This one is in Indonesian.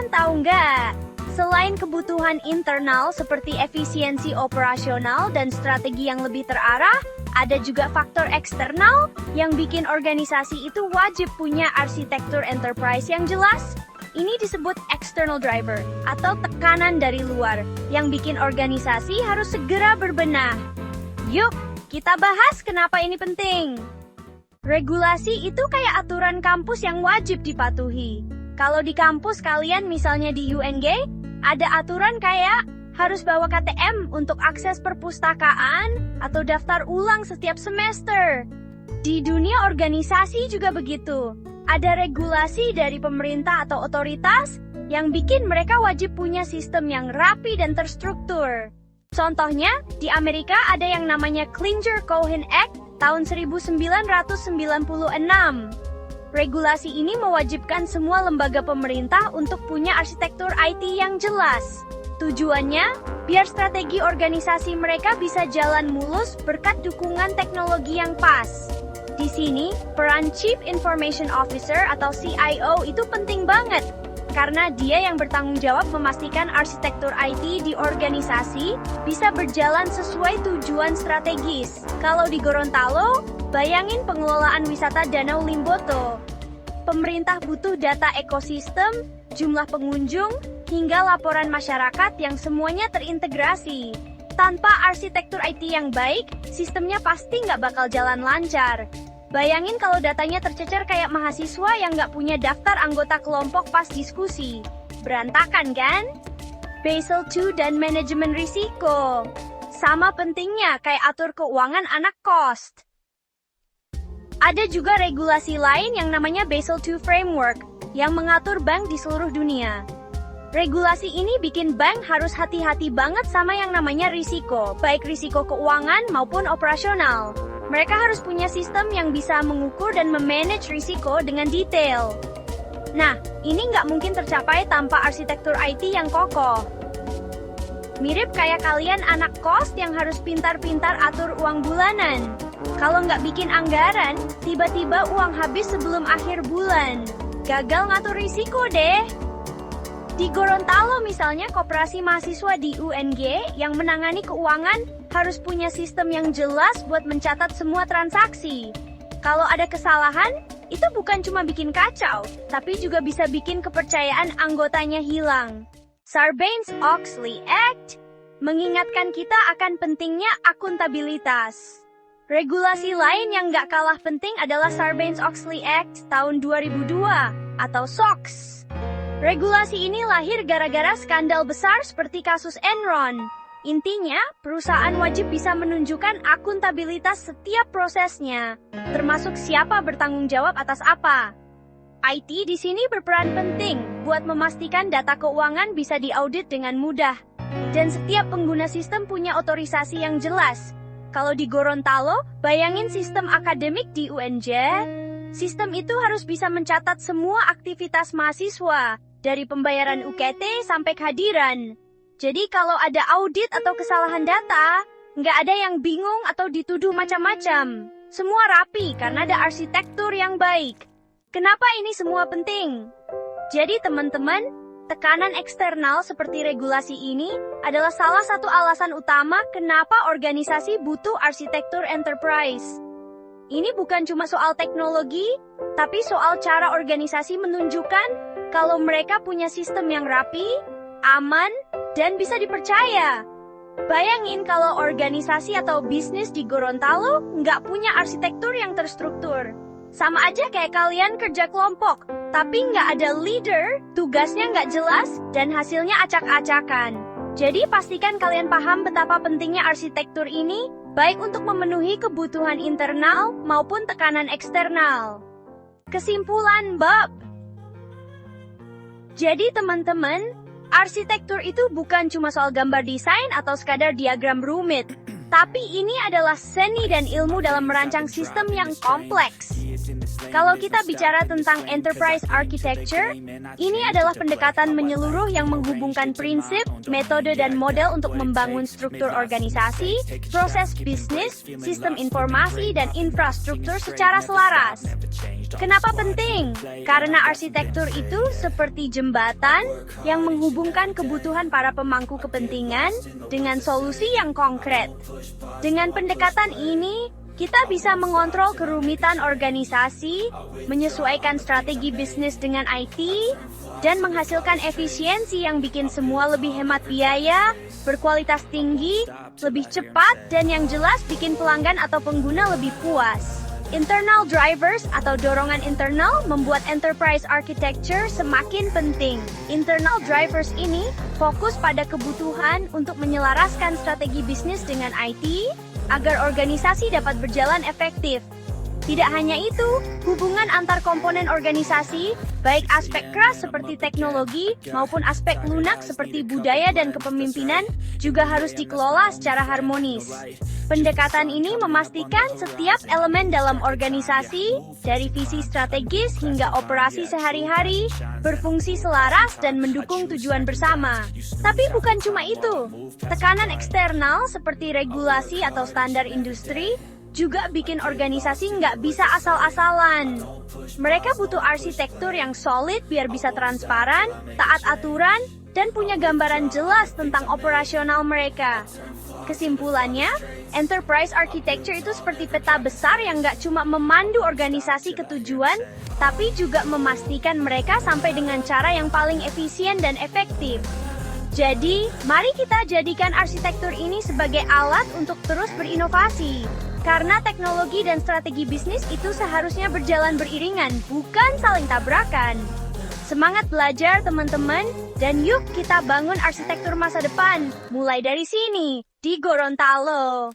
Kalian tahu nggak? Selain kebutuhan internal seperti efisiensi operasional dan strategi yang lebih terarah, ada juga faktor eksternal yang bikin organisasi itu wajib punya arsitektur enterprise yang jelas. Ini disebut external driver atau tekanan dari luar yang bikin organisasi harus segera berbenah. Yuk, kita bahas kenapa ini penting. Regulasi itu kayak aturan kampus yang wajib dipatuhi. Kalau di kampus kalian misalnya di UNG, ada aturan kayak harus bawa KTM untuk akses perpustakaan atau daftar ulang setiap semester. Di dunia organisasi juga begitu. Ada regulasi dari pemerintah atau otoritas yang bikin mereka wajib punya sistem yang rapi dan terstruktur. Contohnya, di Amerika ada yang namanya Clinger-Cohen Act tahun 1996. Regulasi ini mewajibkan semua lembaga pemerintah untuk punya arsitektur IT yang jelas. Tujuannya, biar strategi organisasi mereka bisa jalan mulus berkat dukungan teknologi yang pas. Di sini, peran Chief Information Officer atau CIO itu penting banget, karena dia yang bertanggung jawab memastikan arsitektur IT di organisasi bisa berjalan sesuai tujuan strategis. Kalau di Gorontalo, bayangin pengelolaan wisata Danau Limboto. Pemerintah butuh data ekosistem, jumlah pengunjung, hingga laporan masyarakat yang semuanya terintegrasi. Tanpa arsitektur IT yang baik, sistemnya pasti nggak bakal jalan lancar. Bayangin kalau datanya tercecer kayak mahasiswa yang nggak punya daftar anggota kelompok pas diskusi. Berantakan kan? Basel II dan manajemen risiko. Sama pentingnya kayak atur keuangan anak kos. Ada juga regulasi lain yang namanya Basel II Framework, yang mengatur bank di seluruh dunia. Regulasi ini bikin bank harus hati-hati banget sama yang namanya risiko, baik risiko keuangan maupun operasional. Mereka harus punya sistem yang bisa mengukur dan memanage risiko dengan detail. Nah, ini nggak mungkin tercapai tanpa arsitektur IT yang kokoh. Mirip kayak kalian anak kos yang harus pintar-pintar atur uang bulanan. Kalau nggak bikin anggaran, tiba-tiba uang habis sebelum akhir bulan. Gagal ngatur risiko deh. Di Gorontalo misalnya, koperasi mahasiswa di UNG yang menangani keuangan harus punya sistem yang jelas buat mencatat semua transaksi. Kalau ada kesalahan, itu bukan cuma bikin kacau, tapi juga bisa bikin kepercayaan anggotanya hilang. Sarbanes-Oxley Act mengingatkan kita akan pentingnya akuntabilitas. Regulasi lain yang nggak kalah penting adalah Sarbanes-Oxley Act tahun 2002 atau SOX. Regulasi ini lahir gara-gara skandal besar seperti kasus Enron. Intinya, perusahaan wajib bisa menunjukkan akuntabilitas setiap prosesnya, termasuk siapa bertanggung jawab atas apa. IT di sini berperan penting buat memastikan data keuangan bisa diaudit dengan mudah, dan setiap pengguna sistem punya otorisasi yang jelas. Kalau di Gorontalo, bayangin sistem akademik di UNJ. Sistem itu harus bisa mencatat semua aktivitas mahasiswa, dari pembayaran UKT sampai kehadiran. Jadi kalau ada audit atau kesalahan data, nggak ada yang bingung atau dituduh macam-macam. Semua rapi karena ada arsitektur yang baik. Kenapa ini semua penting? Jadi teman-teman, tekanan eksternal seperti regulasi ini adalah salah satu alasan utama kenapa organisasi butuh arsitektur enterprise. Ini bukan cuma soal teknologi, tapi soal cara organisasi menunjukkan kalau mereka punya sistem yang rapi, aman, dan bisa dipercaya. Bayangin kalau organisasi atau bisnis di Gorontalo nggak punya arsitektur yang terstruktur. Sama aja kayak kalian kerja kelompok, tapi nggak ada leader, tugasnya nggak jelas, dan hasilnya acak-acakan. Jadi pastikan kalian paham betapa pentingnya arsitektur ini, baik untuk memenuhi kebutuhan internal maupun tekanan eksternal. Kesimpulan bab. Jadi teman-teman, arsitektur itu bukan cuma soal gambar desain atau sekadar diagram rumit, tapi ini adalah seni dan ilmu dalam merancang sistem yang kompleks. Kalau kita bicara tentang enterprise architecture, ini adalah pendekatan menyeluruh yang menghubungkan prinsip, metode, dan model untuk membangun struktur organisasi, proses bisnis, sistem informasi, dan infrastruktur secara selaras. Kenapa penting? Karena arsitektur itu seperti jembatan yang menghubungkan kebutuhan para pemangku kepentingan dengan solusi yang konkret. Dengan pendekatan ini, kita bisa mengontrol kerumitan organisasi, menyesuaikan strategi bisnis dengan IT, dan menghasilkan efisiensi yang bikin semua lebih hemat biaya, berkualitas tinggi, lebih cepat, dan yang jelas bikin pelanggan atau pengguna lebih puas. Internal drivers atau dorongan internal membuat enterprise architecture semakin penting. Internal drivers ini fokus pada kebutuhan untuk menyelaraskan strategi bisnis dengan IT agar organisasi dapat berjalan efektif. Tidak hanya itu, hubungan antar komponen organisasi, baik aspek keras seperti teknologi maupun aspek lunak seperti budaya dan kepemimpinan, juga harus dikelola secara harmonis. Pendekatan ini memastikan setiap elemen dalam organisasi, dari visi strategis hingga operasi sehari-hari, berfungsi selaras dan mendukung tujuan bersama. Tapi bukan cuma itu, tekanan eksternal seperti regulasi atau standar industri juga bikin organisasi nggak bisa asal-asalan. Mereka butuh arsitektur yang solid biar bisa transparan, taat aturan, dan punya gambaran jelas tentang operasional mereka. Kesimpulannya, enterprise architecture itu seperti peta besar yang nggak cuma memandu organisasi ke tujuan, tapi juga memastikan mereka sampai dengan cara yang paling efisien dan efektif. Jadi, mari kita jadikan arsitektur ini sebagai alat untuk terus berinovasi. Karena teknologi dan strategi bisnis itu seharusnya berjalan beriringan, bukan saling tabrakan. Semangat belajar teman-teman, dan yuk kita bangun arsitektur masa depan, mulai dari sini, di Gorontalo.